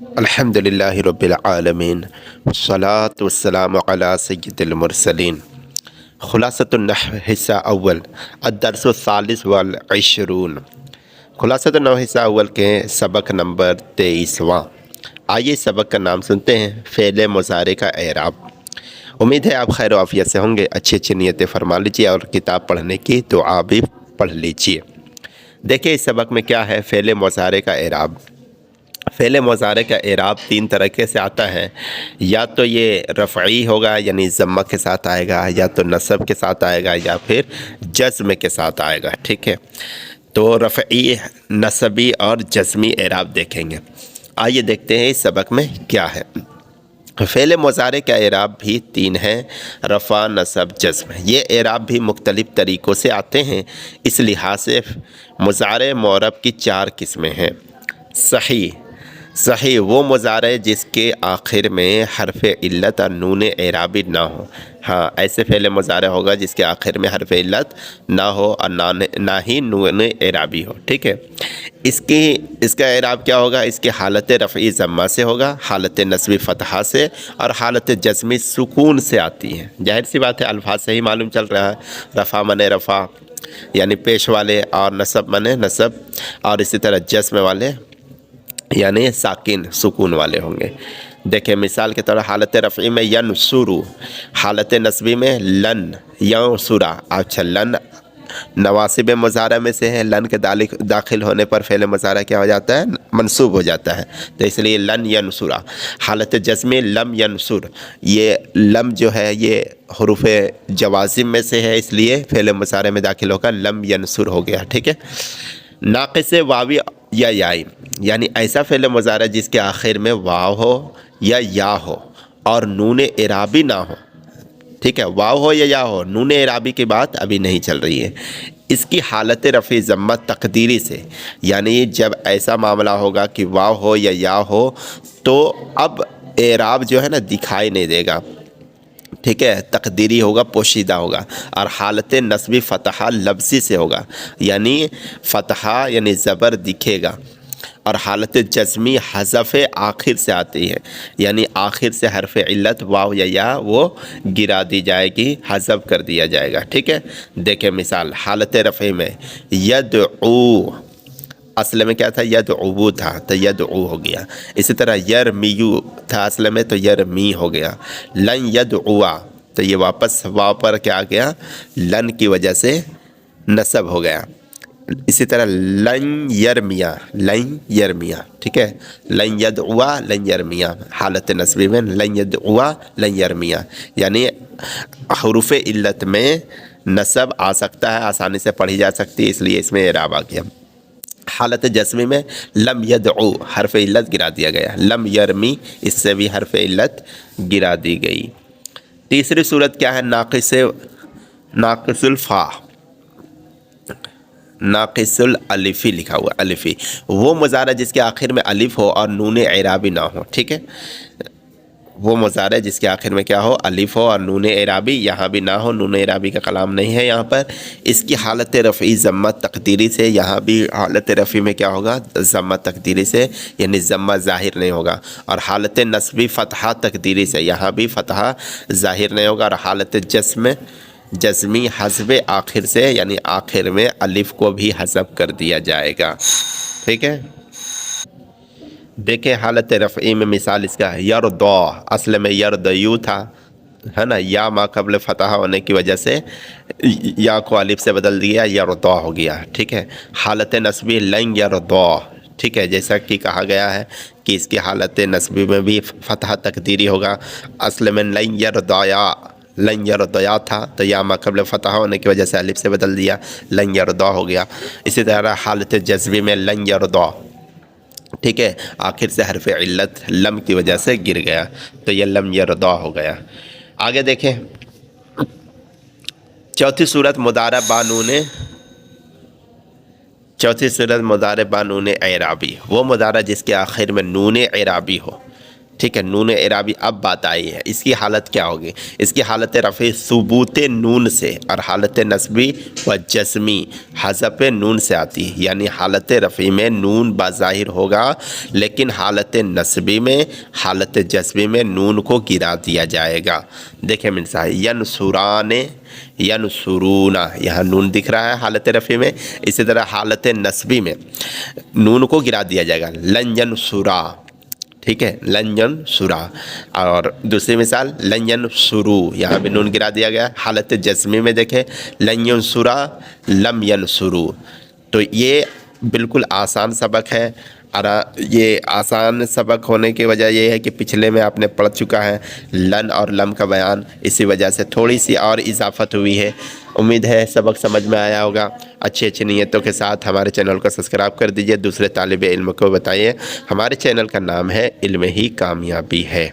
الحمدللہ رب العالمین والصلاة والسلام علی سید المرسلین۔ خلاصۃ النحو حصہ اول، الدرس الثالث والعشرون۔ خلاصۃ النحو حصہ اول کے سبق نمبر 23واں۔ آئیے سبق کا نام سنتے ہیں، فعل مضارع کا اعراب۔ امید ہے آپ خیر و عافیت سے ہوں گے، اچھی اچھی نیتیں فرما لیجیے اور کتاب پڑھنے کی دعا بھی پڑھ لیجیے۔ دیکھیں اس سبق میں کیا ہے، فعل مضارع کا اعراب۔ فعل مضارع کا اعراب تین طریقے سے آتا ہے، یا تو یہ رفعی ہوگا یعنی ضمہ کے ساتھ آئے گا، یا تو نصب کے ساتھ آئے گا، یا پھر جزم کے ساتھ آئے گا، ٹھیک ہے۔ تو رفعی، نصبی اور جزمی اعراب دیکھیں گے۔ آئیے دیکھتے ہیں اس سبق میں کیا ہے۔ فعل مضارع کا اعراب بھی تین ہیں، رفع، نصب، جزم۔ یہ اعراب بھی مختلف طریقوں سے آتے ہیں، اس لحاظ سے مضارع معرب کی چار قسمیں ہیں۔ صحیح وہ مضارع جس کے آخر میں حرف علت اور نون اعرابی نہ ہو۔ ہاں، ایسے فعل مضارع ہوگا جس کے آخر میں حرف علت نہ ہو اور نہ ہی نون اعرابی ہو، ٹھیک ہے۔ اس کا اعراب کیا ہوگا؟ اس کی حالت رفعی ضمہ سے ہوگا، حالت نصبی فتحہ سے، اور حالت جزمی سکون سے آتی ہے۔ ظاہر سی بات ہے، الفاظ سے ہی معلوم چل رہا ہے، رفع منے رفع یعنی پیش والے، اور نصب منے نصب، اور اسی طرح جزم والے یعنی ساکن سکون والے ہوں گے۔ دیکھیں مثال کے طور حالت رفعی میں ینصرو، حالت نصبی میں لن ینصرا۔ اچھا، لن نواصب مضارع میں سے ہے، لن کے داخل ہونے پر فعل مضارع کیا ہو جاتا ہے؟ منصوب ہو جاتا ہے، تو اس لیے لن ینصرا۔ حالت جزمی لم ینصر، یہ لم جو ہے یہ حروف جوازم میں سے ہے، اس لیے فعل مضارع میں داخل ہوگا لم ینصر ہو گیا، ٹھیک ہے۔ ناقص واوی یا یائی، یعنی ایسا فعل مضارع جس کے آخر میں واو ہو یا یا ہو اور نون اعرابی نہ ہو، ٹھیک ہے۔ واو ہو یا یا ہو، نون اعرابی کی بات ابھی نہیں چل رہی ہے۔ اس کی حالت رفع ضمہ تقدیری سے، یعنی جب ایسا معاملہ ہوگا کہ واو ہو یا یا ہو تو اب اعراب جو ہے نا دکھائی نہیں دے گا، ٹھیک ہے، تقدیری ہوگا، پوشیدہ ہوگا۔ اور حالت نصبی فتحہ لفظی سے ہوگا، یعنی فتحہ یعنی زبر دکھے گا۔ اور حالت جزمی حذف آخر سے آتی ہے، یعنی آخر سے حرف علت واو یا وہ گرا دی جائے گی، حذف کر دیا جائے گا، ٹھیک ہے۔ دیکھیں مثال، حالت رفع میں یدعو، اصل میں کیا تھا؟ یدعو تھا تو یدعو ہو گیا۔ اسی طرح یرمیو تھا اصل میں تو یرمی ہو گیا۔ لن یدعوا، تو یہ واپس واو پر کیا آ گیا؟ لن کی وجہ سے نصب ہو گیا۔ اسی طرح لن یرمیا، لن یرمیا، ٹھیک ہے۔ لن یدعوا لن یرمیا، حالت نصبی میں لن یدعوا لن یرمیا، یعنی حروف علت میں نصب آ سکتا ہے، آسانی سے پڑھی جا سکتی ہے، اس لیے اس میں اعراب آ گیا۔ حالت جزمی میں لم یدعو، حرف علت گرا دیا گیا۔ لم یرمی، اس سے بھی حرف علت گرا دی گئی۔ تیسری صورت کیا ہے؟ ناقص الفا، ناقص الالفی لکھا ہوا، الفی وہ مضارع جس کے آخر میں الف ہو اور نون اعرابی نہ ہو، ٹھیک ہے۔ وہ مضارع جس کے آخر میں کیا ہو؟ الف ہو اور نون اعرابی یہاں بھی نہ ہو، نون اعرابی کا کلام نہیں ہے یہاں پر۔ اس کی حالت رفعی ضمہ تقدیری سے، یہاں بھی حالت رفعی میں کیا ہوگا؟ ضمہ تقدیری سے، یعنی ضمہ ظاہر نہیں ہوگا۔ اور حالت نصبی فتحہ تقدیری سے، یہاں بھی فتحہ ظاہر نہیں ہوگا۔ اور حالت جزمی حذف آخر سے، یعنی آخر میں الف کو بھی حذف کر دیا جائے گا، ٹھیک ہے۔ دیکھیں حالت رفعی میں مثال اس کا ہے، یرضا، اصل میں یردیو تھا، ہے نا، یا ما قبل فتح ہونے کی وجہ سے یا کو الف سے بدل دیا، یرضا ہو گیا، ٹھیک ہے۔ حالت نصبی لن یرضا، ٹھیک ہے، جیسا کہ کہا گیا ہے کہ اس کی حالت نصبی میں بھی فتح تقدیری ہوگا۔ اصل میں لن یرضیا تھا تو یا ما قبل فتح ہونے کی وجہ سے الف سے بدل دیا، لن یرضا ہو گیا۔ اسی طرح حالت جزمی میں لن یرضا، ٹھیک ہے، آخر سے حرف علت لم کی وجہ سے گر گیا تو یہ لم یرضا ہو گیا۔ آگے دیکھیں چوتھی صورت مضارع بانون اعرابی، وہ مضارع جس کے آخر میں نون اعرابی ہو، ٹھیک ہے، نون اعرابی اب بات آئی ہے، اس کی حالت کیا ہوگی؟ اس کی حالت رفع ثبوت نون سے اور حالت نصبی و جزمی حذف نون سے آتی ہے، یعنی حالت رفعی میں نون بظاہر ہوگا لیکن حالت نصبی میں، حالت جزمی میں نون کو گرا دیا جائے گا۔ دیکھیں مثال ینصران، ینصرون، یہاں نون دکھ رہا ہے حالت رفعی میں، اسی طرح حالت نصبی میں نون کو گرا دیا جائے گا، لن ینصرا، ٹھیک ہے، لن ینصرا۔ اور دوسری مثال لن ینصروا، یہاں بھی نون گرا دیا گیا، حالت جزمی میں دیکھیں لن ینصرا لم ینصروا۔ تو یہ بالکل آسان سبق ہے، اور یہ آسان سبق ہونے کی وجہ یہ ہے کہ پچھلے میں آپ نے پڑھ چکا ہے لن اور لم کا بیان، اسی وجہ سے تھوڑی سی اور اضافت ہوئی ہے۔ امید ہے سبق سمجھ میں آیا ہوگا۔ اچھی نیتوں کے ساتھ ہمارے چینل کو سبسکرائب کر دیجئے، دوسرے طالب علم کو بتائیے۔ ہمارے چینل کا نام ہے علم ہی کامیابی ہے۔